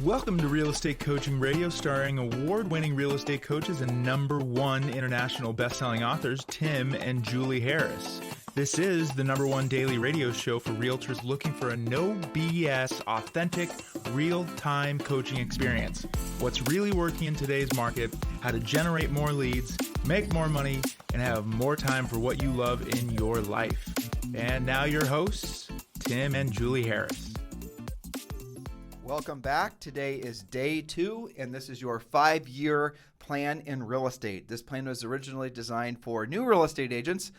Welcome to Real Estate Coaching Radio, starring award-winning real estate coaches and #1 international best-selling authors, Tim and Julie Harris. This is the #1 daily radio show for realtors looking for a no BS, authentic, real-time coaching experience. What's really working in today's market, how to generate more leads, make more money, and have more time for what you love in your life. And now your hosts, Tim and Julie Harris. Welcome back. Today is day 2, and this is your 5-year plan in real estate. This plan was originally designed for new real estate agents,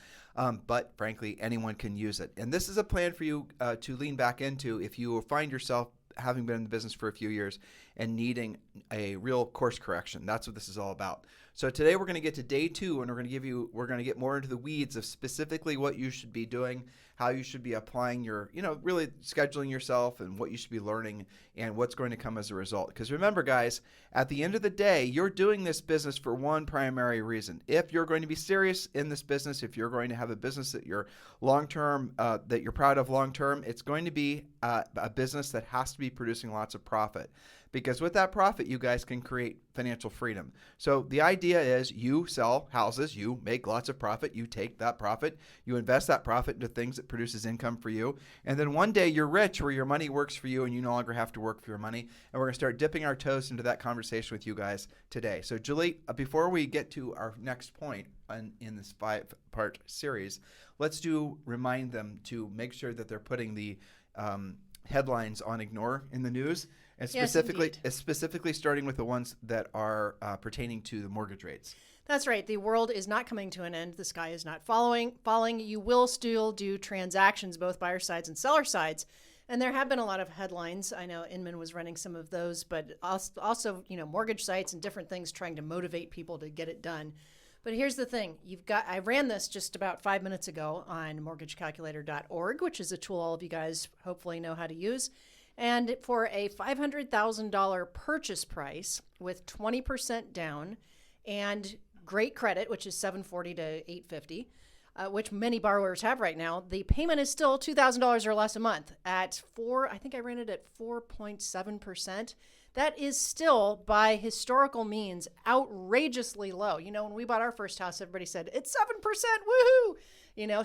but frankly, anyone can use it. And this is a plan for you to lean back into if you find yourself having been in the business for a few years and needing a real course correction. That's what this is all about. So today we're going to get to day 2, and we're going to get more into the weeds of specifically what you should be doing, how you should be applying your, really scheduling yourself and what you should be learning and what's going to come as a result. Because remember, guys, at the end of the day, you're doing this business for one primary reason. If you're going to be serious in this business, if you're going to have a business that you're long-term, that you're proud of long-term, it's going to be a business that has to be producing lots of profit. Because with that profit, you guys can create financial freedom. So the idea is you sell houses, you make lots of profit, you take that profit, you invest that profit into things that produces income for you, and then one day you're rich where your money works for you and you no longer have to work for your money. And we're going to start dipping our toes into that conversation with you guys today. So Julie, before we get to our next point in this 5-part series, let's remind them to make sure that they're putting the headlines on ignore in the news. And specifically starting with the ones that are pertaining to the mortgage rates. That's right. The world is not coming to an end. The sky is not falling. You will still do transactions, both buyer sides and seller sides. And there have been a lot of headlines. I know Inman was running some of those, but also, mortgage sites and different things trying to motivate people to get it done. But here's the thing. I ran this just about 5 minutes ago on mortgagecalculator.org, which is a tool all of you guys hopefully know how to use. And for a $500,000 purchase price with 20% down and great credit, which is 740 to 850, which many borrowers have right now, the payment is still $2,000 or less a month at I think I ran it at 4.7%. That is still, by historical means, outrageously low. When we bought our first house, everybody said, it's 7%, woohoo!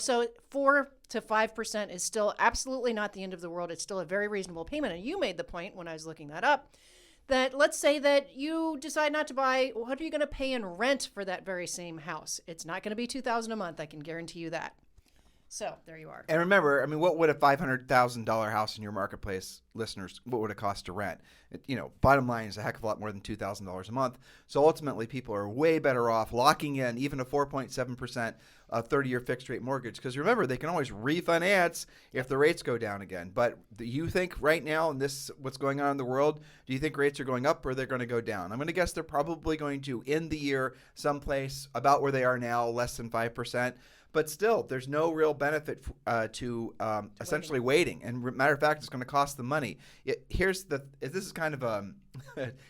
So 4 to 5% is still absolutely not the end of the world. It's still a very reasonable payment. And you made the point when I was looking that up, that let's say that you decide not to buy, what are you going to pay in rent for that very same house? It's not going to be $2,000 a month. I can guarantee you that. So there you are. And remember, what would a $500,000 house in your marketplace, listeners, what would it cost to rent? Bottom line is a heck of a lot more than $2,000 a month. So ultimately, people are way better off locking in even a 4.7% 30-year fixed rate mortgage. Because remember, they can always refinance if the rates go down again. But do you think right now, in what's going on in the world, do you think rates are going up or they're going to go down? I'm going to guess they're probably going to end the year someplace about where they are now, less than 5%. But still, there's no real benefit to essentially waiting. And matter of fact, it's going to cost them money. This is kind of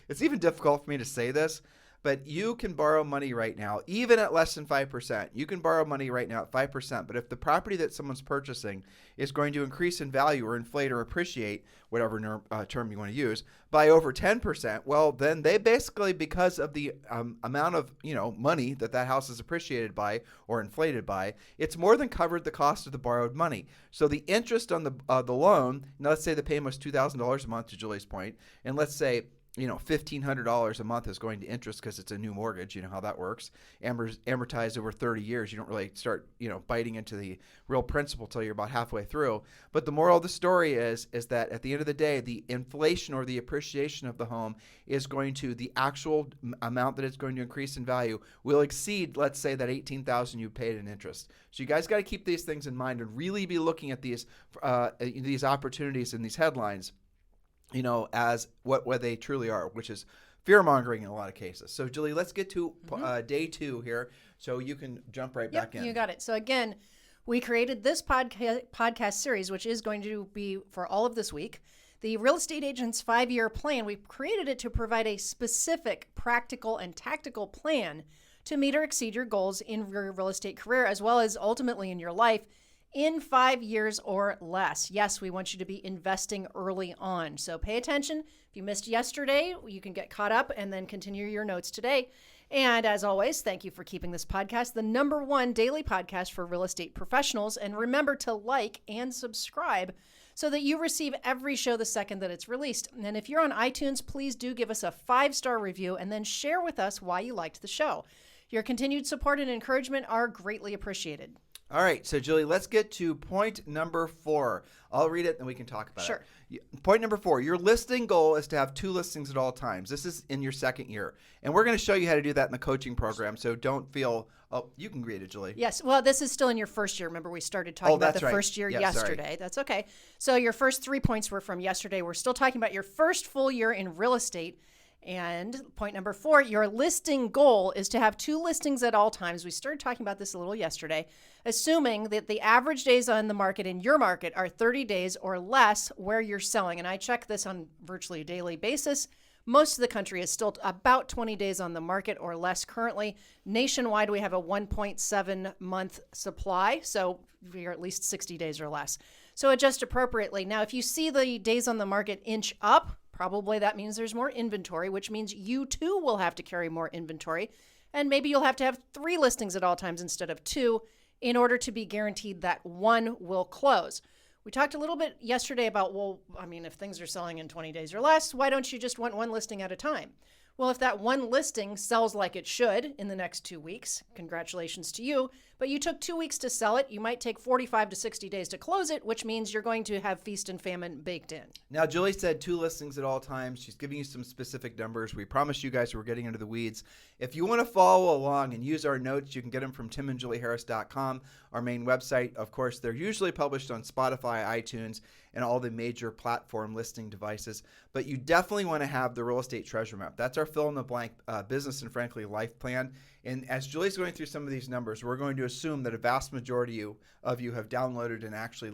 it's even difficult for me to say this, but you can borrow money right now, even at less than 5%. You can borrow money right now at 5%. But if the property that someone's purchasing is going to increase in value or inflate or appreciate, whatever term you want to use, by over 10%, well, then they basically, because of the amount of money that house is appreciated by or inflated by, it's more than covered the cost of the borrowed money. So the interest on the loan, now let's say the payment was $2,000 a month, to Julie's point, and let's say $1,500 a month is going to interest because it's a new mortgage. You know how that works. Amortized over 30 years. You don't really start, biting into the real principal till you're about halfway through. But the moral of the story is that at the end of the day, the inflation or the appreciation of the home is going to, the actual amount that it's going to increase in value will exceed, let's say, that $18,000 you paid in interest. So you guys got to keep these things in mind and really be looking at these opportunities and these headlines as what they truly are, which is fear-mongering in a lot of cases. So, Julie, let's get to day 2 here so you can jump right back in. You got it. So, again, we created this podcast series, which is going to be for all of this week. The Real Estate Agent's 5-year plan, we've created it to provide a specific, practical, and tactical plan to meet or exceed your goals in your real estate career, as well as ultimately in your life. in 5 years or less. Yes, we want you to be investing early on. So pay attention. If you missed yesterday, you can get caught up and then continue your notes today. And as always, thank you for keeping this podcast the number one daily podcast for real estate professionals. And remember to like and subscribe so that you receive every show the second that it's released. And if you're on iTunes, please do give us a 5-star review and then share with us why you liked the show. Your continued support and encouragement are greatly appreciated. All right, so Julie, let's get to point number 4. I'll read it and we can talk about Sure. it. Point number 4, your listing goal is to have 2 listings at all times. This is in your second year. And we're going to show you how to do that in the coaching program, so don't feel, you can read it, Julie. Yes, well, this is still in your first year. Remember, we started talking about the first year yesterday. Sorry. That's okay. So your first 3 points were from yesterday. We're still talking about your first full year in real estate. And point number 4, your listing goal is to have 2 listings at all times. We started talking about this a little yesterday, assuming that the average days on the market in your market are 30 days or less where you're selling. And I check this on virtually a daily basis. Most of the country is still about 20 days on the market or less currently. Nationwide, we have a 1.7 month supply. So we're at least 60 days or less. So adjust appropriately. Now, if you see the days on the market inch up, probably that means there's more inventory, which means you too will have to carry more inventory. And maybe you'll have to have 3 listings at all times instead of 2 in order to be guaranteed that 1 will close. We talked a little bit yesterday about, if things are selling in 20 days or less, why don't you just want 1 listing at a time? Well, if that 1 listing sells like it should in the next 2 weeks, congratulations to you, but you took 2 weeks to sell it, you might take 45 to 60 days to close it, which means you're going to have feast and famine baked in. Now, Julie said 2 listings at all times. She's giving you some specific numbers. We promise you guys we're getting into the weeds. If you want to follow along and use our notes, you can get them from timandjulieharris.com, our main website. Of course, they're usually published on Spotify, iTunes, and all the major platform listing devices. But you definitely want to have the real estate treasure map. That's our fill-in-the-blank business and, frankly, life plan. And as Julie's going through some of these numbers, we're going to assume that a vast majority of you have downloaded and actually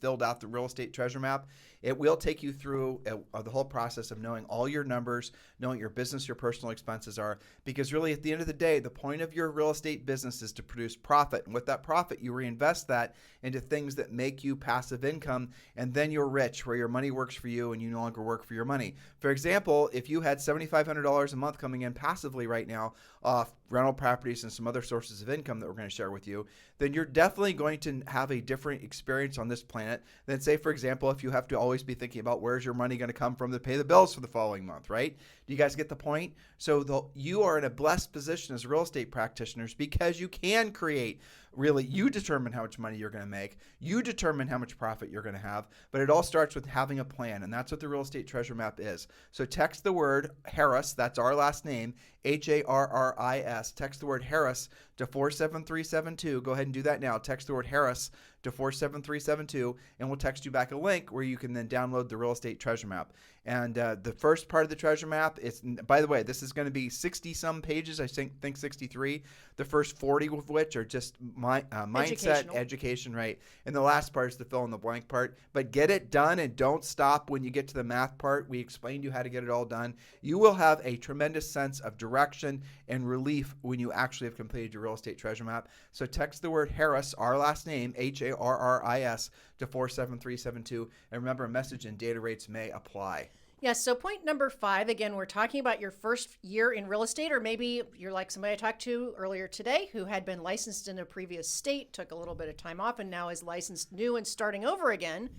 filled out the real estate treasure map. It will take you through the whole process of knowing all your numbers, knowing your business, your personal expenses are, because really at the end of the day, the point of your real estate business is to produce profit. And with that profit, you reinvest that into things that make you passive income, and then you're rich, where your money works for you and you no longer work for your money. For example, if you had $7,500 a month coming in passively right now off rental properties and some other sources of income that we're going to share with you, then you're definitely going to have a different experience on this planet than, say, for example, if you have to always be thinking about where's your money going to come from to pay the bills for the following month, right? Do you guys get the point? So you are in a blessed position as real estate practitioners because you can create. Really, you determine how much money you're going to make. You determine how much profit you're going to have. But it all starts with having a plan, and that's what the real estate treasure map is. So text the word Harris, that's our last name, Harris. Text the word Harris to 47372. Go ahead and do that now. Text the word Harris to 47372, and we'll text you back a link where you can then download the real estate treasure map. And the first part of the treasure map is, by the way, this is going to be 60-some pages, I think 63. The first 40 of which are just mindset, education, right? And the last part is the fill in the blank part. But get it done and don't stop when you get to the math part. We explained you how to get it all done. You will have a tremendous sense of direction and relief when you actually have completed your real estate treasure map. So text the word Harris, our last name, Harris, to 47372. And remember, a message and data rates may apply. Yes, so point number 5, again, we're talking about your first year in real estate, or maybe you're like somebody I talked to earlier today who had been licensed in a previous state, took a little bit of time off, and now is licensed new and starting over again.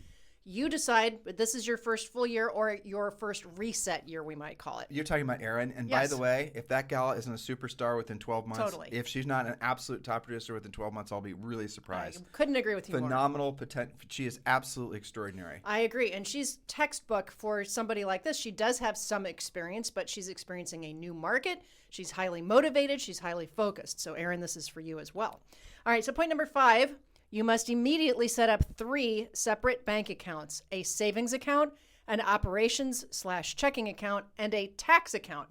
You decide, but this is your first full year or your first reset year, we might call it. You're talking about Erin. And yes. By the way, if that gal isn't a superstar within 12 months, totally. If she's not an absolute top producer within 12 months, I'll be really surprised. I couldn't agree with you Phenomenal potential. She is absolutely extraordinary. I agree. And she's textbook for somebody like this. She does have some experience, but she's experiencing a new market. She's highly motivated. She's highly focused. So, Erin, this is for you as well. All right. So, point number 5. You must immediately set up 3 separate bank accounts, a savings account, an operations/checking account, and a tax account.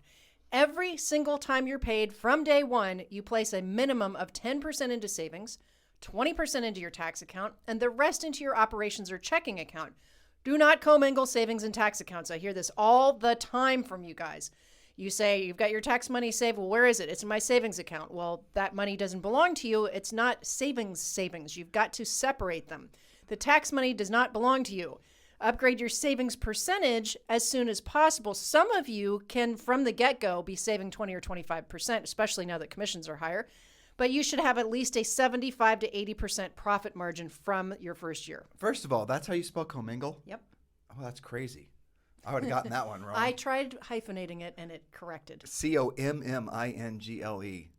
Every single time you're paid from day one, you place a minimum of 10% into savings, 20% into your tax account, and the rest into your operations or checking account. Do not commingle savings and tax accounts. I hear this all the time from you guys. You say you've got your tax money saved. Well, where is it? It's in my savings account. Well, that money doesn't belong to you. It's not savings. You've got to separate them. The tax money does not belong to you. Upgrade your savings percentage as soon as possible. Some of you can, from the get-go, be saving 20 or 25%, especially now that commissions are higher. But you should have at least a 75 to 80% profit margin from your first year. First of all, that's how you spell commingle? Yep. Oh, that's crazy. I would have gotten that one wrong. I tried hyphenating it, and it corrected. commingle.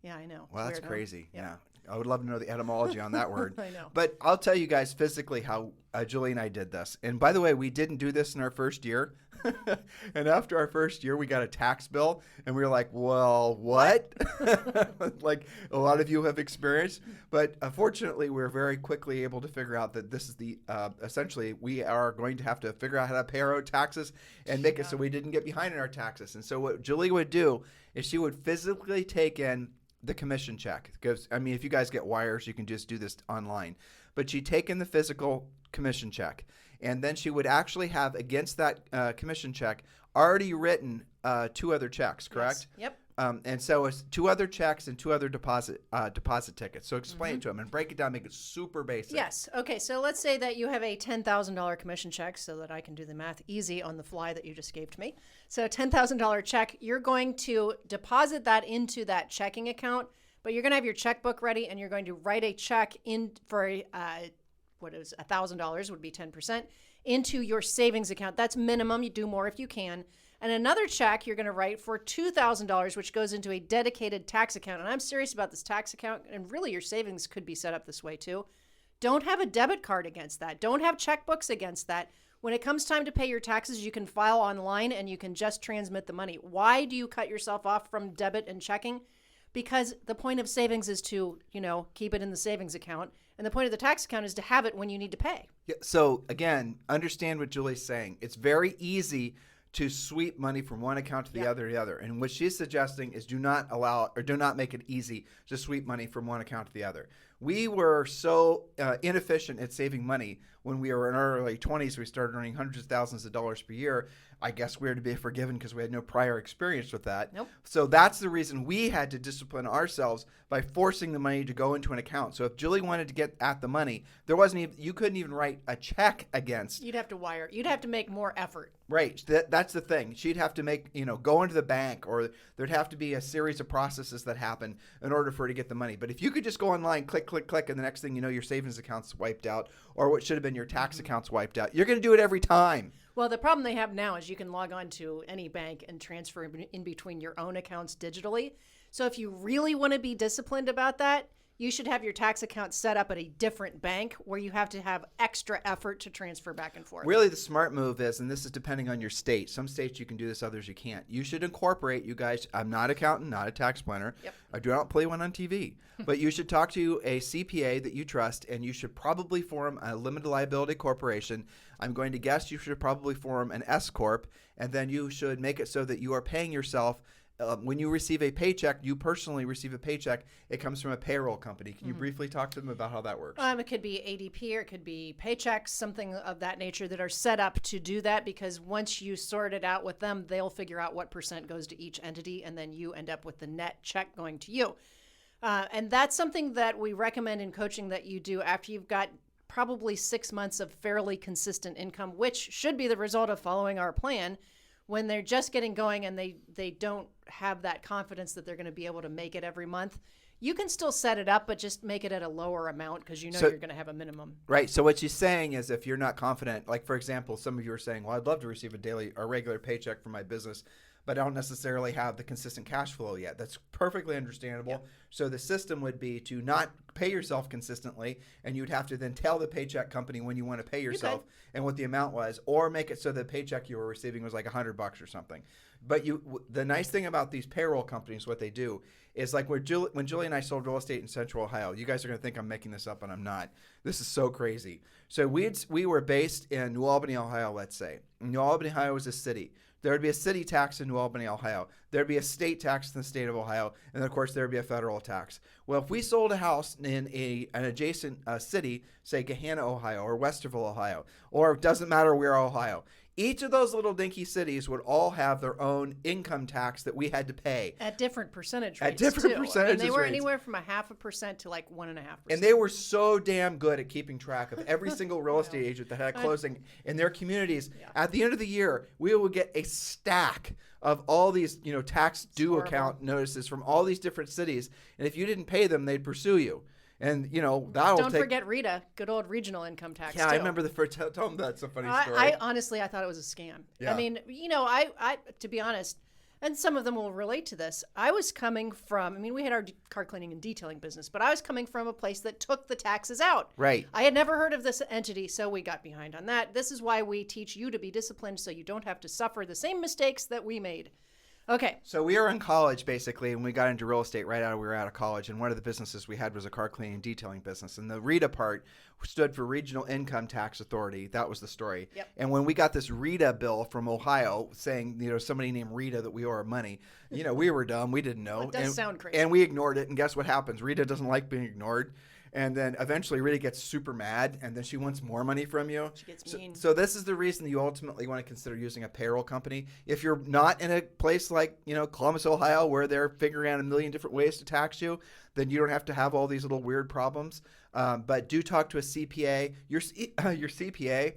Yeah, I know. Well, that's Weird, huh? crazy. Yep. Yeah. I would love to know the etymology on that word. I know. But I'll tell you guys physically how Julie and I did this. And by the way, we didn't do this in our first year. And after our first year, we got a tax bill. And we were like, well, what? Like a lot of you have experienced. But fortunately, we were very quickly able to figure out that this is the, essentially, we are going to have to figure out how to pay our own taxes and make it so we didn't get behind in our taxes. And so what Julie would do is she would physically take in the commission check. Because, I mean, if you guys get wires, you can just do this online. But she'd take in the physical commission check. And then she would actually have against that commission check already written 2 other checks, correct? Yes. Yep. And so it's 2 other checks and 2 other deposit tickets. So explain it to them and break it down, make it super basic. Yes. Okay. So let's say that you have a $10,000 commission check, so that I can do the math easy on the fly that you just gave to me. So $10,000 check, you're going to deposit that into that checking account, but you're going to have your checkbook ready, and you're going to write a check in for what is $1,000 would be 10% into your savings account. That's minimum. You do more if you can. And another check you're going to write for $2,000, which goes into a dedicated tax account. And I'm serious about this tax account, and really your savings could be set up this way too. Don't have a debit card against that. Don't have checkbooks against that. When it comes time to pay your taxes, you can file online and you can just transmit the money. Why do you cut yourself off from debit and checking? Because the point of savings is to, keep it in the savings account. And the point of the tax account is to have it when you need to pay. Yeah, so again, understand what Julie's saying. It's very easy to sweep money from one account to the other. And what she's suggesting is do not make it easy to sweep money from one account to the other. We were so inefficient at saving money when we were in our early 20s. We started earning hundreds of thousands of dollars per year. I guess we were to be forgiven because we had no prior experience with that. Nope. So that's the reason we had to discipline ourselves by forcing the money to go into an account. So if Julie wanted to get at the money, you couldn't even write a check against. You'd have to wire. You'd have to make more effort. Right. That's the thing. She'd have to go into the bank, or there'd have to be a series of processes that happen in order for her to get the money. But if you could just go online, click, click, click, and the next thing you know, your savings account's wiped out, or what should have been your tax account's wiped out, you're going to do it every time. Well, the problem they have now is you can log on to any bank and transfer in between your own accounts digitally. So if you really want to be disciplined about that, you should have your tax account set up at a different bank where you have to have extra effort to transfer back and forth. Really, the smart move is, and this is depending on your state. Some states you can do this, others you can't. You should incorporate, you guys, I'm not an accountant, not a tax planner. Yep. I do not play one on TV. But you should talk to a CPA that you trust, and you should probably form a limited liability corporation. I'm going to guess you should probably form an S Corp, and then you should make it so that you are paying yourself. When you receive a paycheck, you personally receive a paycheck, it comes from a payroll company. Can you briefly talk to them about how that works? It could be ADP, or it could be paychecks, something of that nature that are set up to do that, because once you sort it out with them, they'll figure out what percent goes to each entity, and then you end up with the net check going to you. And that's something that we recommend in coaching that you do after you've got probably 6 months of fairly consistent income, which should be the result of following our plan. When they're just getting going and they don't have that confidence that they're going to be able to make it every month, you can still set it up, but just make it at a lower amount because you're going to have a minimum. Right. So what she's saying is, if you're not confident, like for example, some of you are saying, well, I'd love to receive a regular paycheck from my business, but I don't necessarily have the consistent cash flow yet. That's perfectly understandable. Yep. So the system would be to not pay yourself consistently, and you'd have to then tell the paycheck company when you want to pay yourself and what the amount was, or make it so the paycheck you were receiving was like $100 or something. But the nice thing about these payroll companies, what they do is, like when Julie and I sold real estate in Central Ohio, you guys are going to think I'm making this up, and I'm not. This is so crazy. So we were based in New Albany, Ohio, let's say. New Albany, Ohio is a city. There would be a city tax in New Albany, Ohio. There would be a state tax in the state of Ohio. And, of course, there would be a federal tax. Well, if we sold a house in an adjacent city, say Gahanna, Ohio, or Westerville, Ohio, or it doesn't matter where, Ohio, Each of those little dinky cities would all have their own income tax that we had to pay. At different percentage rates, At different too. percentages And they were rates. anywhere from 0.5% to like 1.5%. And they were so damn good at keeping track of every single real estate agent that had closing in their communities. Yeah. At the end of the year, we would get a stack of all these, tax due horrible. account notices from all these different cities. And if you didn't pay them, they'd pursue you. And, that'll Don't take... forget RETA, good old regional income tax. Yeah, too. I remember the first... Tell them that's a funny story. I honestly, I thought it was a scam. Yeah. I mean, I to be honest, and some of them will relate to this. I was coming from, we had our car cleaning and detailing business, but I was coming from a place that took the taxes out. Right. I had never heard of this entity, so we got behind on that. This is why we teach you to be disciplined so you don't have to suffer the same mistakes that we made. Okay. So we were in college, basically, and we got into real estate we were out of college. And one of the businesses we had was a car cleaning and detailing business. And the RETA part stood for Regional Income Tax Authority. That was the story. Yep. And when we got this RETA bill from Ohio saying, somebody named Rita that we owe our money, we were dumb. We didn't know. Well, it does sound crazy. And we ignored it. And guess what happens? Rita doesn't like being ignored. And then eventually Rita gets super mad, and then she wants more money from you. She gets mean. So this is the reason you ultimately want to consider using a payroll company. If you're not in a place like, Columbus, Ohio, where they're figuring out a million different ways to tax you, then you don't have to have all these little weird problems. But do talk to a CPA. Your CPA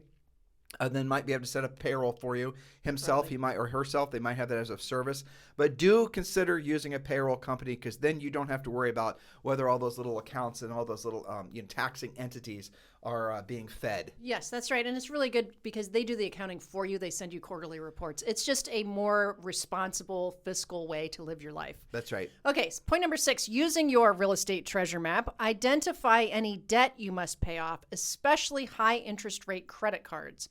then might be able to set up payroll for you himself. Right. He might, or herself. They might have that as a service. But do consider using a payroll company, because then you don't have to worry about whether all those little accounts and all those little taxing entities are being fed. Yes, that's right. And it's really good because they do the accounting for you. They send you quarterly reports. It's just a more responsible fiscal way to live your life. That's right. Okay, so point number 6, using your real estate treasure map, identify any debt you must pay off, especially high interest rate credit cards.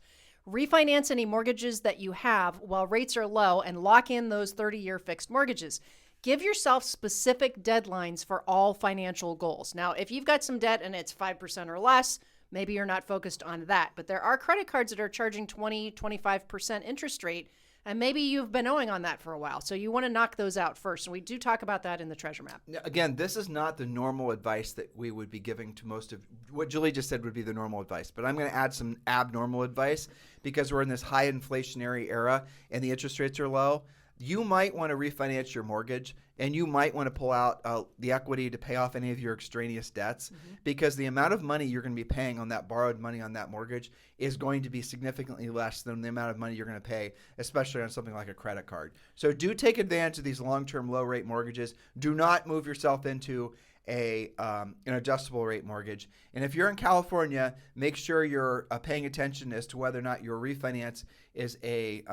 Refinance any mortgages that you have while rates are low and lock in those 30-year fixed mortgages. Give yourself specific deadlines for all financial goals. Now, if you've got some debt and it's 5% or less, maybe you're not focused on that. But there are credit cards that are charging 20, 25% interest rate, and maybe you've been owing on that for a while. So you want to knock those out first. And we do talk about that in the treasure map. Now, again, this is not the normal advice that we would be giving to most of what Julie just said would be the normal advice. But I'm going to add some abnormal advice because we're in this high inflationary era and the interest rates are low. You might want to refinance your mortgage, and you might want to pull out the equity to pay off any of your extraneous debts, because the amount of money you're going to be paying on that borrowed money on that mortgage is going to be significantly less than the amount of money you're going to pay, especially on something like a credit card. So do take advantage of these long-term low-rate mortgages. Do not move yourself into an adjustable rate mortgage. And if you're in California, make sure you're paying attention as to whether or not your refinance is a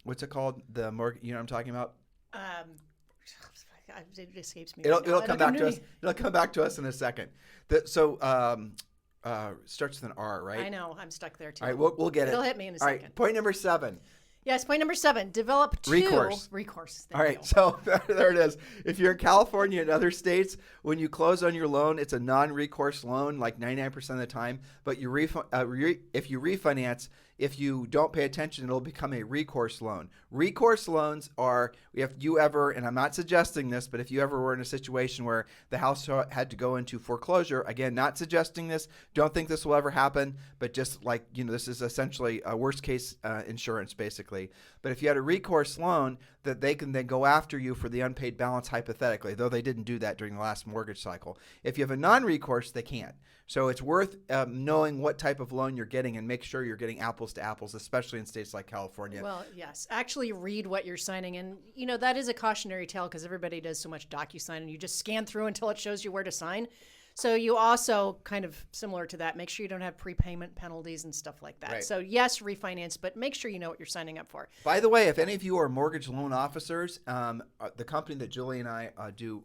what's it called? The mortgage. You know what I'm talking about? It escapes me. It'll come back to us. It'll come back to us in a second. Starts with an R, right? I know. I'm stuck there too. All right, we'll get it. It'll hit me in a All second. right, point number 7. Yes, point number 7. Develop 2 recourse. There All you right, go. so there it is. If you're in California and other states, when you close on your loan, it's a non-recourse loan like 99% of the time. But if you refinance, if you don't pay attention, it'll become a recourse loan. Recourse loans are, if you ever, and I'm not suggesting this, but if you ever were in a situation where the house had to go into foreclosure, again, not suggesting this, don't think this will ever happen, but just like, this is essentially a worst case insurance, basically. But if you had a recourse loan, that they can then go after you for the unpaid balance hypothetically, though they didn't do that during the last mortgage cycle. If you have a non-recourse, they can't. So it's worth knowing what type of loan you're getting and make sure you're getting apples to apples, especially in states like California. Well, yes. Actually read what you're signing. And, that is a cautionary tale because everybody does so much DocuSign and you just scan through until it shows you where to sign. So you also, kind of similar to that, make sure you don't have prepayment penalties and stuff like that. Right. So yes, refinance, but make sure you know what you're signing up for. By the way, if any of you are mortgage loan officers, the company that Julie and I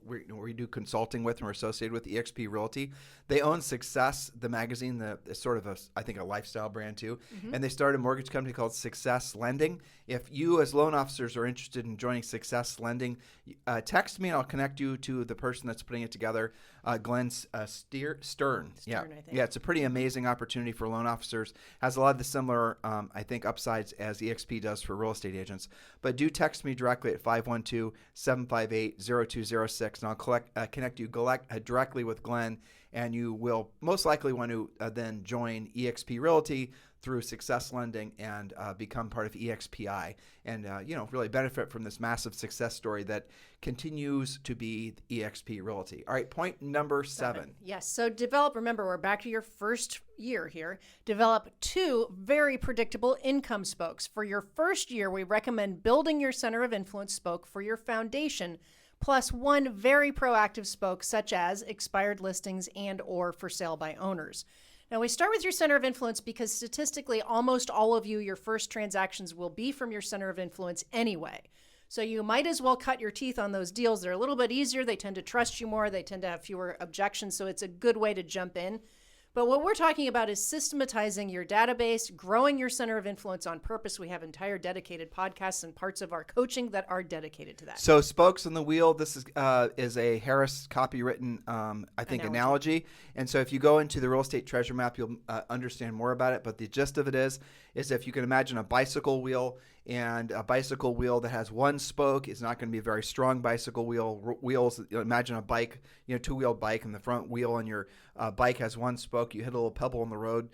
we do consulting with and we're associated with, EXP Realty, they own Success, the magazine, it's sort of I think a lifestyle brand too. And they started a mortgage company called Success Lending. If you as loan officers are interested in joining Success Lending, text me and I'll connect you to the person that's putting it together, Glenn Stern. Yeah, I think. yeah, it's a pretty amazing opportunity for loan officers. Has a lot of the similar, I think, upsides as EXP does for real estate agents. But do text me directly at 512-758-0206, and I'll connect you directly with Glenn. and you will most likely want to then join eXp Realty through Success Lending and become part of EXPI and really benefit from this massive success story that continues to be eXp Realty. All right, point number 7. Yes, so remember, we're back to your first year here. Develop 2 very predictable income spokes. For your first year, we recommend building your center of influence spoke for your foundation, plus 1 very proactive spoke such as expired listings and or for sale by owners. Now, we start with your center of influence because statistically, almost all of you, your first transactions will be from your center of influence anyway. So you might as well cut your teeth on those deals. They're a little bit easier. They tend to trust you more. They tend to have fewer objections. So it's a good way to jump in. But what we're talking about is systematizing your database, growing your center of influence on purpose. We have entire dedicated podcasts and parts of our coaching that are dedicated to that. So spokes on the wheel, this is a Harris copywritten, analogy. And so if you go into the real estate treasure map, you'll understand more about it. But the gist of it is if you can imagine a bicycle wheel, and a bicycle wheel that has 1 spoke is not going to be a very strong bicycle wheel. Wheels, imagine a bike, 2-wheel bike, and the front wheel on your bike has 1 spoke. You hit a little pebble on the road.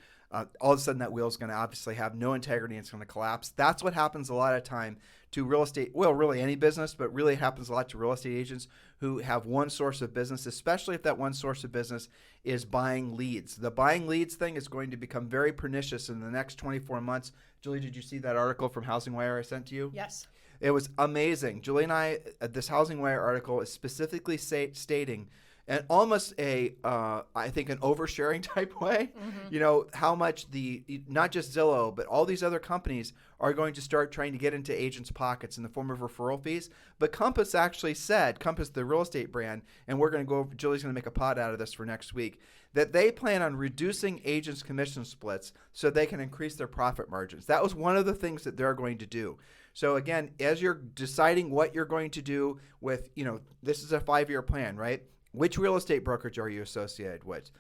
All of a sudden that wheel is going to obviously have no integrity and it's going to collapse. That's what happens a lot of time to real estate, well, really any business, but really happens a lot to real estate agents who have 1 source of business, especially if that 1 source of business is buying leads. The buying leads thing is going to become very pernicious in the next 24 months. Julie, did you see that article from Housing Wire I sent to you? Yes. It was amazing. Julie and I, this Housing Wire article is specifically stating, and almost I think an oversharing type way, how much not just Zillow, but all these other companies are going to start trying to get into agents' pockets in the form of referral fees. But Compass actually said, Compass, the real estate brand, and we're going to go, Julie's going to make a pod out of this for next week, that they plan on reducing agents' commission splits so they can increase their profit margins. That was one of the things that they're going to do. So again, as you're deciding what you're going to do with, this is a 5-year plan, right? Which real estate brokerage are you associated with?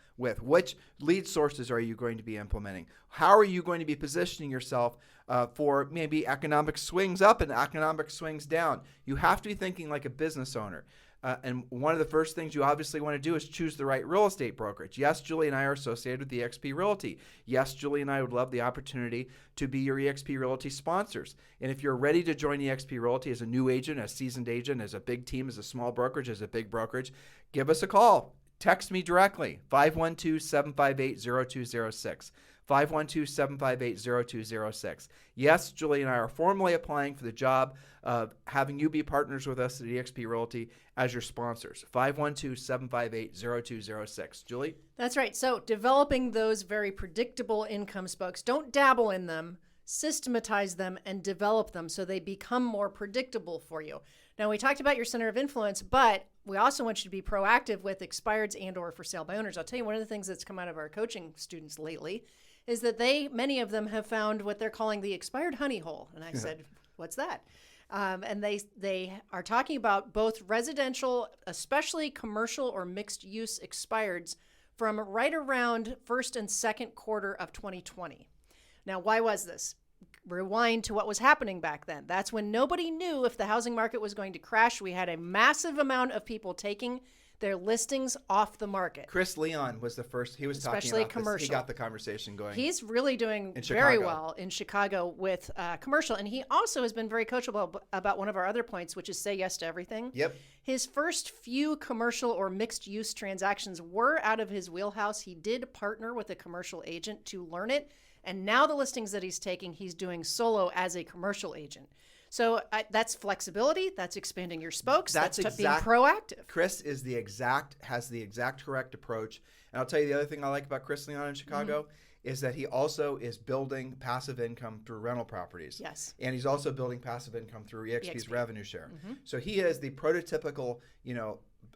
Which lead sources are you going to be implementing? How are you going to be positioning yourself for maybe economic swings up and economic swings down? You have to be thinking like a business owner. And one of the first things you obviously want to do is choose the right real estate brokerage. Yes, Julie and I are associated with eXp Realty. Yes, Julie and I would love the opportunity to be your eXp Realty sponsors. And if you're ready to join eXp Realty as a new agent, a seasoned agent, as a big team, as a small brokerage, as a big brokerage, give us a call. Text me directly, 512-758-0206. 512-758-0206. Yes, Julie and I are formally applying for the job of having you be partners with us at eXp Realty as your sponsors. 512-758-0206. Julie? That's right. So developing those very predictable income spokes, don't dabble in them, systematize them, and develop them so they become more predictable for you. Now, we talked about your center of influence, but we also want you to be proactive with expireds and or for sale by owners. I'll tell you, one of the things that's come out of our coaching students lately is that many of them have found what they're calling the expired honey hole. And I said, what's that? And they are talking about both residential, especially commercial or mixed use expireds from right around first and second quarter of 2020. Now, why was this? Rewind to what was happening back then. That's when nobody knew if the housing market was going to crash. We had a massive amount of people taking their listings off the market. Chris Leon was the first. He was especially talking about commercial. This. He got the conversation going. He's really doing very well in Chicago with commercial. And he also has been very coachable about one of our other points, which is say yes to everything. Yep. His first few commercial or mixed use transactions were out of his wheelhouse. He did partner with a commercial agent to learn it. And now the listings that he's taking, he's doing solo as a commercial agent. So that's flexibility. That's expanding your spokes. That's being proactive. Chris has the exact correct approach. And I'll tell you the other thing I like about Chris Leon in Chicago is that he also is building passive income through rental properties. Yes. And he's also building passive income through EXP's revenue share. So he is the prototypical,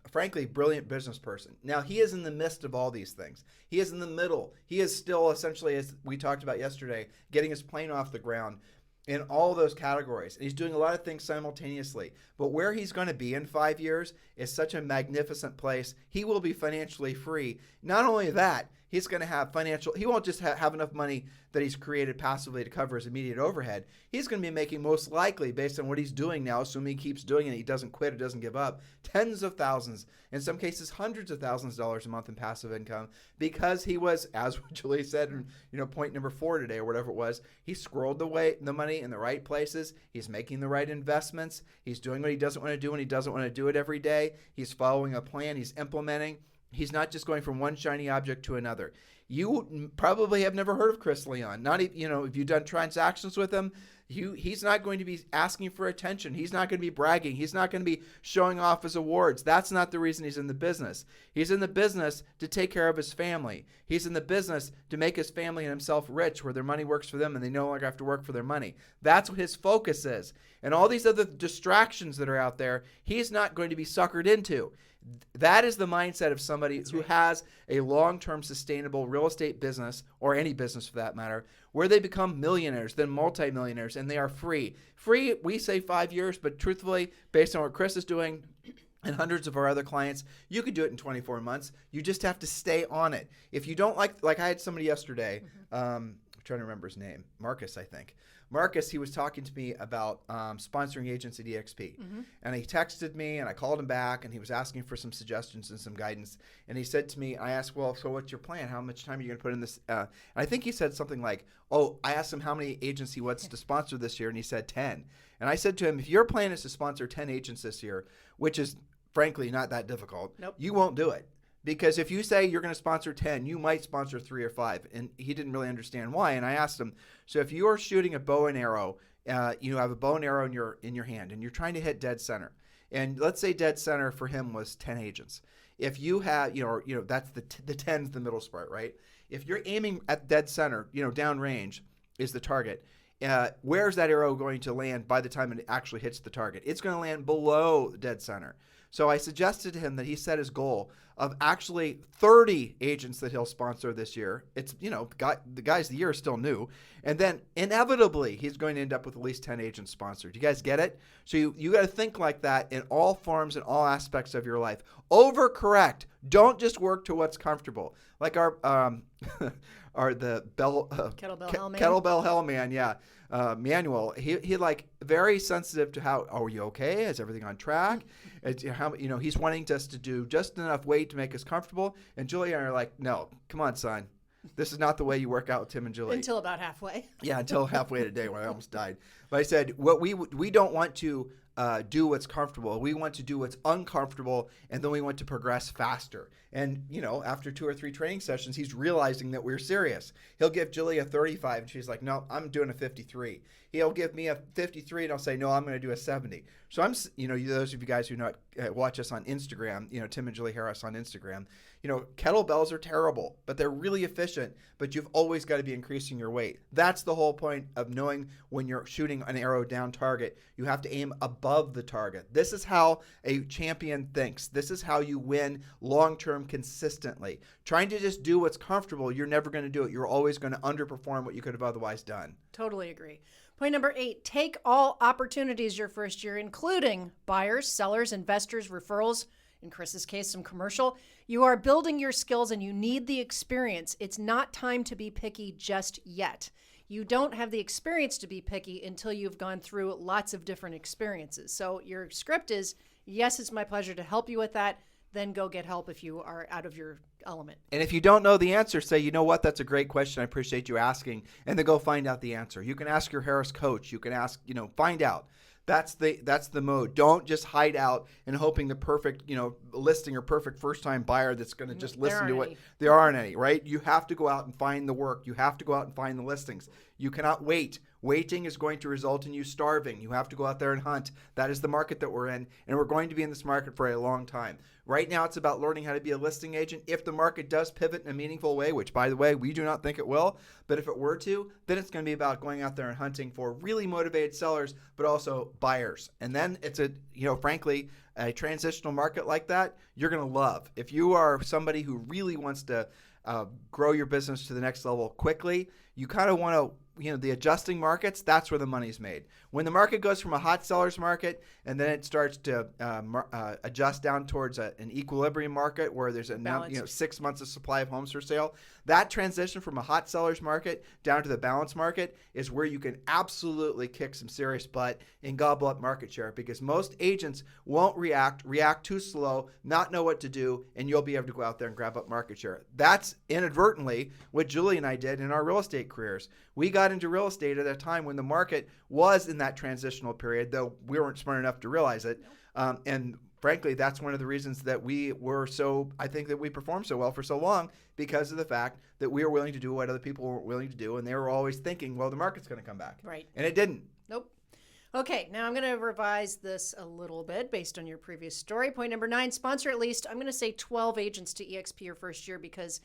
frankly, brilliant business person. Now, he is in the midst of all these things. He is in the middle. He is still essentially, as we talked about yesterday, getting his plane off the ground in all those categories. And he's doing a lot of things simultaneously. But where he's going to be in 5 years is such a magnificent place. He will be financially free. Not only that, He's going to have he won't just have enough money that he's created passively to cover his immediate overhead. He's going to be making, most likely, based on what he's doing now, assuming he keeps doing it, he doesn't quit or doesn't give up, tens of thousands, in some cases hundreds of thousands of dollars a month in passive income, because he was, as Julie said, point number 4 today or whatever it was, he squirreled the money in the right places. He's making the right investments. He's doing what he doesn't want to do when he doesn't want to do it every day. He's following a plan. He's implementing. He's not just going from one shiny object to another. You probably have never heard of Chris Leon. Not even, if you've done transactions with him, he's not going to be asking for attention. He's not going to be bragging. He's not going to be showing off his awards. That's not the reason he's in the business. He's in the business to take care of his family. He's in the business to make his family and himself rich, where their money works for them and they no longer have to work for their money. That's what his focus is. And all these other distractions that are out there, he's not going to be suckered into. That is the mindset of somebody who has a long-term sustainable real estate business, or any business for that matter, where they become millionaires, then multimillionaires, and they are free. Free, we say 5 years, but truthfully, based on what Chris is doing and hundreds of our other clients, you could do it in 24 months. You just have to stay on it. If you don't like I had somebody yesterday, I'm trying to remember his name, Marcus, I think. Marcus, he was talking to me about sponsoring agents at EXP. And he texted me, and I called him back, and he was asking for some suggestions and some guidance. And he said to me, I asked, well, so what's your plan? How much time are you going to put in this? And I think he said something like, I asked him how many agents he wants to sponsor this year, and he said 10. And I said to him, if your plan is to sponsor 10 agents this year, which is frankly not that difficult, you won't do it. Because if you say you're going to sponsor 10, you might sponsor 3 or 5. And he didn't really understand why. And I asked him, so if you're shooting a bow and arrow, you have a bow and arrow in your hand, and you're trying to hit dead center. And let's say dead center for him was 10 agents. If you have, that's the 10's the middle part, right? If you're aiming at dead center, downrange is the target. Where's that arrow going to land by the time it actually hits the target? It's going to land below dead center. So I suggested to him that he set his goal of actually 30 agents that he'll sponsor this year. It's, the guys, the year is still new. And then inevitably, he's going to end up with at least 10 agents sponsored. You guys get it? So you got to think like that in all forms and all aspects of your life. Overcorrect. Don't just work to what's comfortable. Like our kettlebell hellman, yeah. Manuel, he like very sensitive to how, are you okay? Is everything on track? It's, he's wanting us to do just enough weight to make us comfortable. And Julie and I are like, no, come on, son. This is not the way you work out with Tim and Julie. Until about halfway. Yeah, until halfway today when I almost died. But I said, what we don't want to do what's comfortable. We want to do what's uncomfortable, and then we want to progress faster. And, after 2 or 3 training sessions, he's realizing that we're serious. He'll give Julie a 35, and she's like, no, I'm doing a 53. He'll give me a 53, and I'll say, no, I'm going to do a 70. So I'm, those of you guys who watch us on Instagram, Tim and Julie Harris on Instagram, kettlebells are terrible, but they're really efficient, but you've always got to be increasing your weight. That's the whole point of knowing when you're shooting an arrow down target, you have to aim above the target. This is how a champion thinks. This is how you win long-term consistently. Trying to just do what's comfortable, you're never going to do it. You're always going to underperform what you could have otherwise done. Totally agree. Point number 8, take all opportunities your first year, including buyers, sellers, investors, referrals, in Chris's case, some commercial. You are building your skills and you need the experience. It's not time to be picky just yet. You don't have the experience to be picky until you've gone through lots of different experiences. So your script is, yes, it's my pleasure to help you with that. Then go get help if you are out of your element. And if you don't know the answer, say, you know what, that's a great question. I appreciate you asking. And then go find out the answer. You can ask your Harris coach. You can ask, find out. That's the mode. Don't just hide out and hoping the perfect, listing or perfect first-time buyer that's going to just listen to it. There aren't any, right? You have to go out and find the work. You have to go out and find the listings. You cannot wait. Waiting is going to result in you starving. You have to go out there and hunt. That is the market that we're in, and we're going to be in this market for a long time. Right now, it's about learning how to be a listing agent. If the market does pivot in a meaningful way, which, by the way, we do not think it will, but if it were to, then it's going to be about going out there and hunting for really motivated sellers, but also buyers. And then it's frankly, a transitional market like that, you're going to love. If you are somebody who really wants to grow your business to the next level quickly, you kind of want to the adjusting markets, that's where the money's made. When the market goes from a hot seller's market and then it starts to adjust down towards an equilibrium market where there's a 6 months of supply of homes for sale, that transition from a hot seller's market down to the balanced market is where you can absolutely kick some serious butt and gobble up market share, because most agents won't react too slow, not know what to do, and you'll be able to go out there and grab up market share. That's inadvertently what Julie and I did in our real estate careers. We got into real estate at a time when the market was in that transitional period, though we weren't smart enough to realize it. And frankly, that's one of the reasons that I think that we performed so well for so long, because of the fact that we were willing to do what other people weren't willing to do. And they were always thinking, well, the market's going to come back. Right. And it didn't. Nope. Okay, now I'm going to revise this a little bit based on your previous story. Point number 9, sponsor at least, I'm going to say 12 agents to EXP your first year, because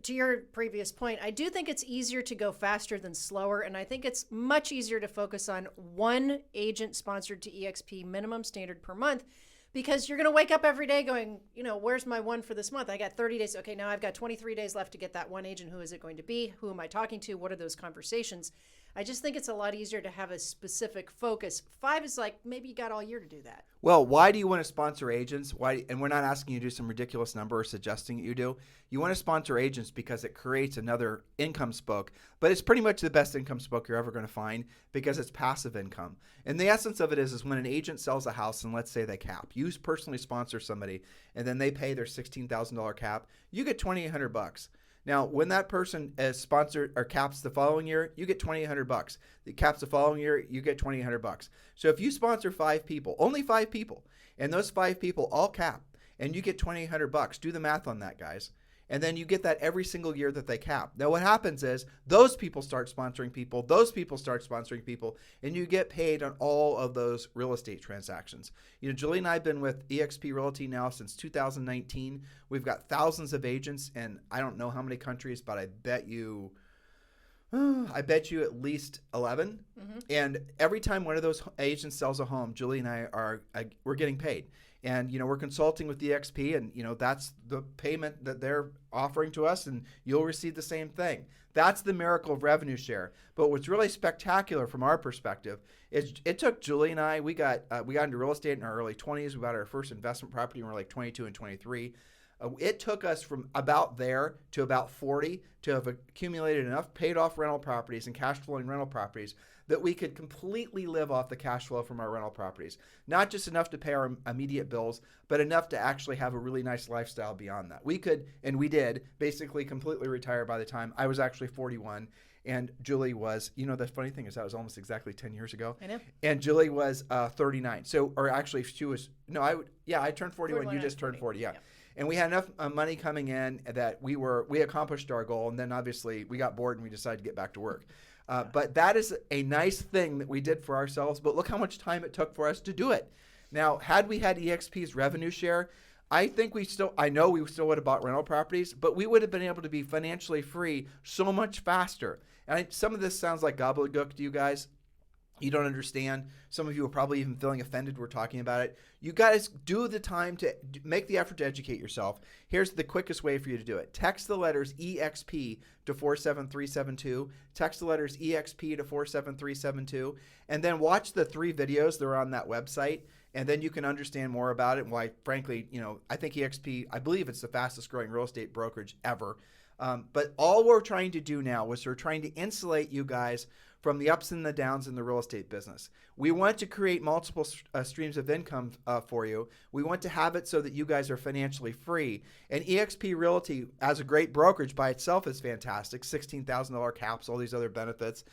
to your previous point, I do think it's easier to go faster than slower, and I think it's much easier to focus on one agent sponsored to EXP minimum standard per month, because you're going to wake up every day going, where's my one for this month? I got 30 days. Okay, now I've got 23 days left to get that one agent. Who is it going to be? Who am I talking to? What are those conversations? I just think it's a lot easier to have a specific focus. 5 is like, maybe you got all year to do that. Well, why do you want to sponsor agents? And we're not asking you to do some ridiculous number or suggesting that you do. You want to sponsor agents because it creates another income spoke, but it's pretty much the best income spoke you're ever going to find, because it's passive income. And the essence of it is when an agent sells a house, and let's say they cap, you personally sponsor somebody, and then they pay their $16,000 cap, you get $2,800. Now, when that person is sponsored or caps the following year, you get $2,800. The caps the following year, you get $2,800. So if you sponsor 5 people, only 5 people, and those 5 people all cap, and you get $2,800, do the math on that, guys. And then you get that every single year that they cap. Now, what happens is those people start sponsoring people, those people start sponsoring people, and you get paid on all of those real estate transactions. Julie and I have been with eXp Realty now since 2019. We've got thousands of agents, and I don't know how many countries, but I bet you at least 11. Mm-hmm. And every time one of those agents sells a home, Julie and I we're getting paid. And, we're consulting with eXp, and, that's the payment that they're offering to us, and you'll receive the same thing. That's the miracle of revenue share. But what's really spectacular from our perspective is it took Julie and I, we got into real estate in our early 20s. We got our first investment property when we were like 22 and 23. It took us from about there to about 40 to have accumulated enough paid off rental properties and cash flowing rental properties that we could completely live off the cash flow from our rental properties. Not just enough to pay our immediate bills, but enough to actually have a really nice lifestyle beyond that. We could, and we did, basically completely retire by the time I was actually 41. And Julie was, the funny thing is that was almost exactly 10 years ago. I know. And Julie was 39. So, or actually she was, I turned 41. You just turned 40, yeah. And we had enough money coming in that we accomplished our goal. And then obviously we got bored and we decided to get back to work. But that is a nice thing that we did for ourselves. But look how much time it took for us to do it. Now, had we had EXP's revenue share, I know we still would have bought rental properties, but we would have been able to be financially free so much faster. And some of this sounds like gobbledygook to you guys. You don't understand. Some of you are probably even feeling offended we're talking about it. You guys do the time to make the effort to educate yourself. Here's the quickest way for you to do it. Text the letters EXP to 47372. Text the letters EXP to 47372. And then watch the 3 videos that are on that website. And then you can understand more about it and why, frankly, I think EXP, I believe it's the fastest growing real estate brokerage ever. But all we're trying to do now is we're trying to insulate you guys from the ups and the downs in the real estate business. We want to create multiple streams of income for you. We want to have it so that you guys are financially free. And eXp Realty, as a great brokerage by itself, is fantastic. $16,000 caps, all these other benefits.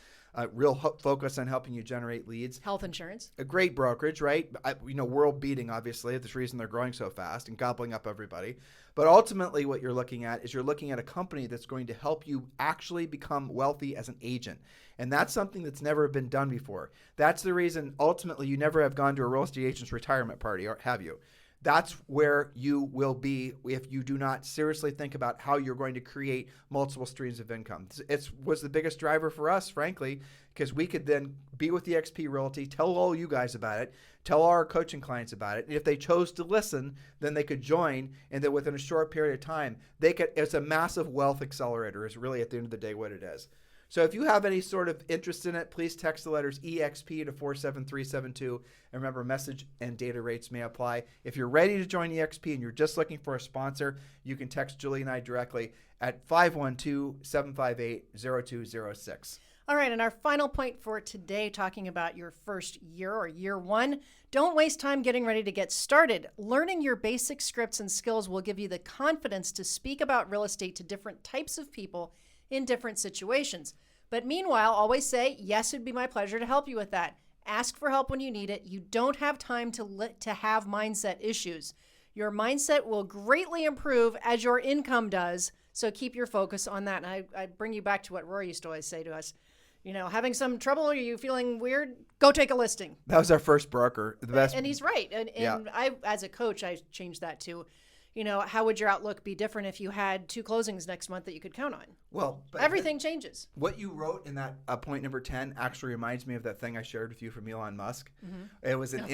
Real focus on helping you generate leads. Health insurance. A great brokerage, right? World beating, obviously. That's the reason they're growing so fast and gobbling up everybody. But ultimately what you're looking at is you're looking at a company that's going to help you actually become wealthy as an agent. And that's something that's never been done before. That's the reason ultimately you never have gone to a real estate agent's retirement party, or have you? That's where you will be if you do not seriously think about how you're going to create multiple streams of income. It was the biggest driver for us, frankly, because we could then be with eXp Realty, tell all you guys about it, tell our coaching clients about it. And if they chose to listen, then they could join, and then within a short period of time, it's a massive wealth accelerator is really at the end of the day what it is. So if you have any sort of interest in it, please text the letters EXP to 47372. And remember, message and data rates may apply. If you're ready to join EXP and you're just looking for a sponsor, you can text Julie and I directly at 512-758-0206. All right, and our final point for today, talking about your first year or year one, don't waste time getting ready to get started. Learning your basic scripts and skills will give you the confidence to speak about real estate to different types of people in different situations. But meanwhile, always say, yes, it'd be my pleasure to help you with that. Ask for help when you need it. You don't have time to have mindset issues. Your mindset will greatly improve as your income does, so keep your focus on that. And I bring you back to what Rory used to always say to us. You know, having some trouble, are you feeling weird? Go take a listing. That was our first broker. The best. And he's right. And I, as a coach, I changed that too. You know, how would your outlook be different if you had 2 closings next month that you could count on? Well, everything changes. What you wrote in that point number 10 actually reminds me of that thing I shared with you from Elon Musk. Mm-hmm. It was an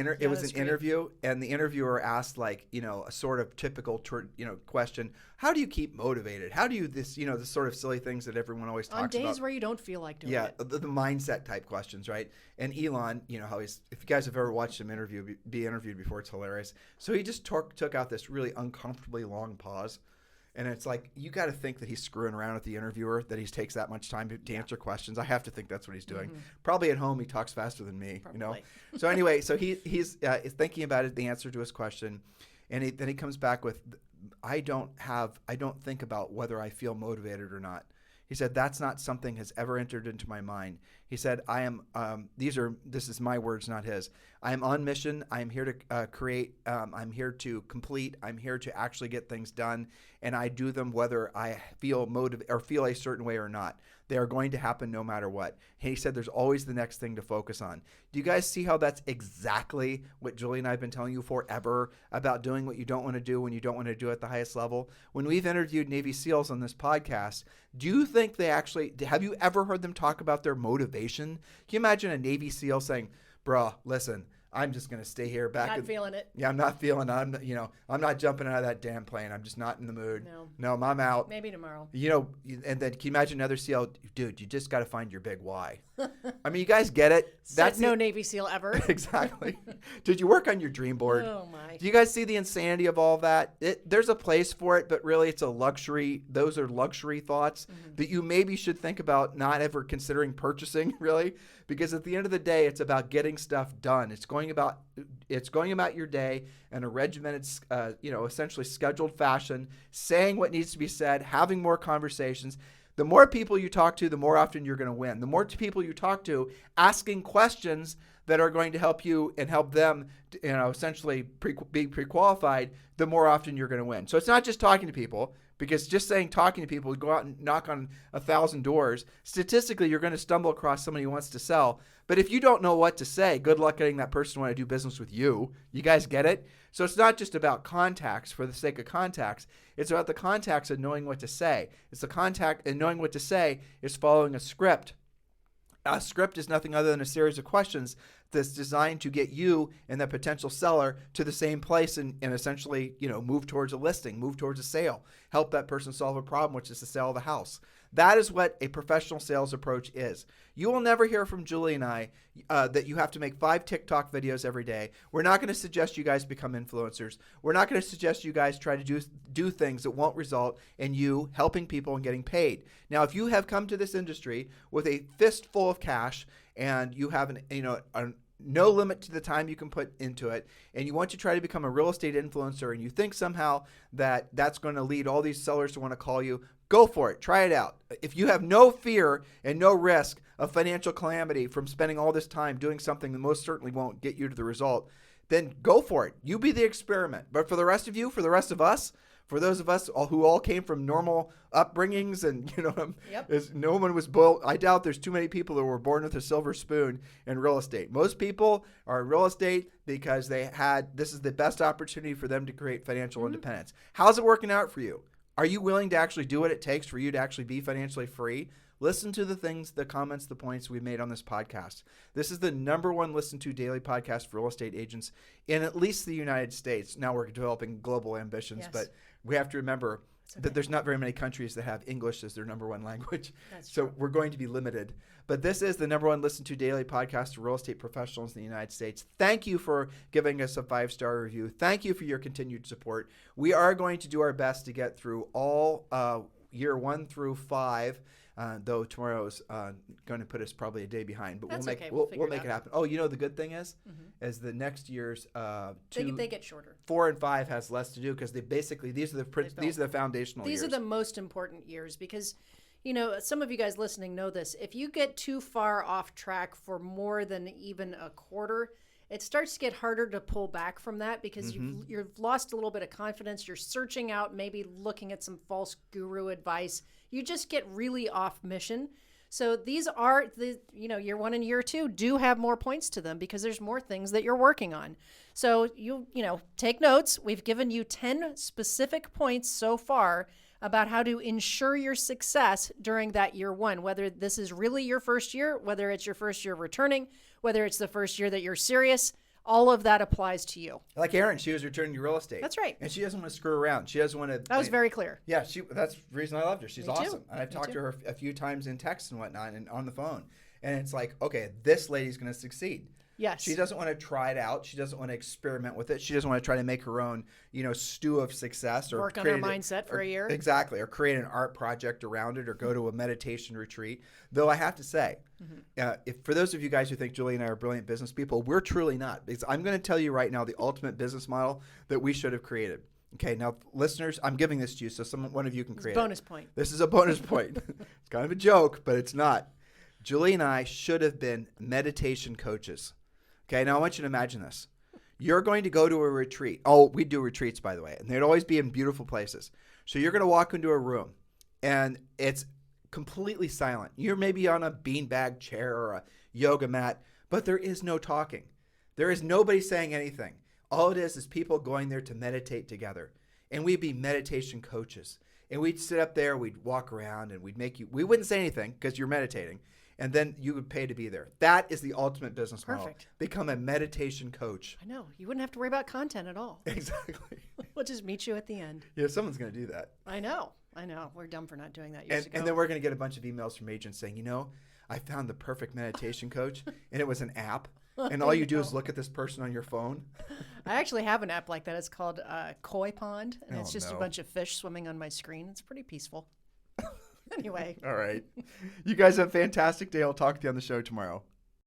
interview, and the interviewer asked, like, you know, a sort of typical question: how do you keep motivated? How do you this sort of silly things that everyone always talks about on days where you don't feel like doing it? Yeah, the mindset type questions, right? And Elon, you know how if you guys have ever watched him be interviewed before, it's hilarious. So he just took out this really uncomfortably long pause. And it's like, you got to think that he's screwing around with the interviewer, that he takes that much time to answer questions. I have to think that's what he's doing. Mm-hmm. Probably at home, he talks faster than me, you know? So anyway, so he's thinking about it, the answer to his question. And then he comes back with, I don't think about whether I feel motivated or not. He said, that's not something has ever entered into my mind. He said, this is my words, not his. I am on mission. I am here to create. I'm here to complete. I'm here to actually get things done. And I do them whether I feel motivated or feel a certain way or not. They are going to happen no matter what. He said there's always the next thing to focus on. Do you guys see how that's exactly what Julie and I have been telling you forever about doing what you don't want to do when you don't want to do it at the highest level? When we've interviewed Navy SEALs on this podcast, do you think have you ever heard them talk about their motivation? Can you imagine a Navy SEAL saying, bruh, listen, I'm just going to stay here back. Not feeling it. Yeah, I'm not feeling it. I'm not jumping out of that damn plane. I'm just not in the mood. No, I'm out. Maybe tomorrow. And then can you imagine another SEAL? Dude, you just got to find your big why. I mean, you guys get it. That's no Navy SEAL ever. Exactly. Did you work on your dream board? Oh, my. Do you guys see the insanity of all that? There's a place for it, but really it's a luxury. Those are luxury thoughts that you maybe should think about not ever considering purchasing, really. Because at the end of the day, it's about getting stuff done. It's going about your day in a regimented, essentially scheduled fashion, saying what needs to be said, having more conversations. The more people you talk to, the more often you're going to win. The more people you talk to, asking questions that are going to help you and help them, essentially be pre-qualified, the more often you're going to win. So it's not just talking to people, because just saying talking to people, go out and knock on 1,000 doors. Statistically, you're going to stumble across somebody who wants to sell. But if you don't know what to say, good luck getting that person to want to do business with you. You guys get it? So it's not just about contacts for the sake of contacts. It's about the contacts and knowing what to say. It's the contact and knowing what to say is following a script. A script is nothing other than a series of questions that's designed to get you and the potential seller to the same place and essentially, move towards a listing, move towards a sale, help that person solve a problem, which is the sale of the house. That is what a professional sales approach is. You will never hear from Julie and I that you have to make 5 TikTok videos every day. We're not going to suggest you guys become influencers. We're not going to suggest you guys try to do things that won't result in you helping people and getting paid. Now, if you have come to this industry with a fistful of cash and you have no limit to the time you can put into it, and you want to try to become a real estate influencer, and you think somehow that that's going to lead all these sellers to want to call you, go for it. Try it out. If you have no fear and no risk of financial calamity from spending all this time doing something that most certainly won't get you to the result, then go for it. You be the experiment. But for the rest of you, for the rest of us, for those of us who all came from normal upbringings and, no one was born. I doubt there's too many people that were born with a silver spoon in real estate. Most people are in real estate because this is the best opportunity for them to create financial independence. How's it working out for you? Are you willing to actually do what it takes for you to actually be financially free? Listen to the comments, the points we made on this podcast. This is the #1 listened to daily podcast for real estate agents in at least the United States. Now we're developing global ambitions, but we have to remember But there's not very many countries that have English as their number one language. That's so true. we're going to be limited. But this is the number one listened to daily podcast to real estate professionals in the United States. Thank you for giving us a 5-star review. Thank you for your continued support. We are going to do our best to get through all year 1 through 5. Though tomorrow's going to put us probably a day behind, but That's we'll make okay. we'll make it happen. Oh, you know the good thing is the next year's They get shorter. 4 and 5 has less to do because they basically these are the foundational. These years. are the most important years because, you know, some of you guys listening know this. If you get too far off track for more than even a quarter, it starts to get harder to pull back from that because you've lost a little bit of confidence. You're searching out, maybe looking at some false guru advice. You just get really off mission. So these are year 1 and year 2 do have more points to them because there's more things that you're working on. So you take notes. We've given you 10 specific points so far about how to ensure your success during that year 1, whether this is really your first year, whether it's your first year of returning, whether it's the first year that you're serious. All of that applies to you. Like Erin, she was returning to real estate. That's right. And she doesn't want to screw around. She doesn't want to. That was very clear. Yeah, that's the reason I loved her. She's Me too. awesome. And I've Me talked too. to her a few times in text and whatnot and on the phone. And it's like, okay, this lady's going to succeed. Yes. She doesn't want to try it out. She doesn't want to experiment with it. She doesn't want to try to make her own, stew of success or work on her mindset for a year. Exactly. Or create an art project around it or go to a meditation retreat. Though I have to say, if for those of you guys who think Julie and I are brilliant business people, we're truly not. Because I'm going to tell you right now the ultimate business model that we should have created. Okay, now listeners, I'm giving this to you so one of you can create bonus point. This is a bonus point. It's kind of a joke, but it's not. Julie and I should have been meditation coaches. Okay, now I want you to imagine this. You're going to go to a retreat. Oh, we do retreats, by the way, and they'd always be in beautiful places. So you're going to walk into a room, and it's completely silent. You're maybe on a beanbag chair or a yoga mat, but there is no talking. There is nobody saying anything. All it is people going there to meditate together. And we'd be meditation coaches. And we'd sit up there, we'd walk around, and we wouldn't say anything because you're meditating. And then you would pay to be there. That is the ultimate business model. Perfect. Become a meditation coach. I know. You wouldn't have to worry about content at all. Exactly. We'll just meet you at the end. Yeah, someone's going to do that. I know. We're dumb for not doing that years ago. And then we're going to get a bunch of emails from agents saying, I found the perfect meditation coach, and it was an app. And all you do is look at this person on your phone. I actually have an app like that. It's called Koi Pond, and it's just no. a bunch of fish swimming on my screen. It's pretty peaceful. Anyway. All right. You guys have a fantastic day. I'll talk to you on the show tomorrow.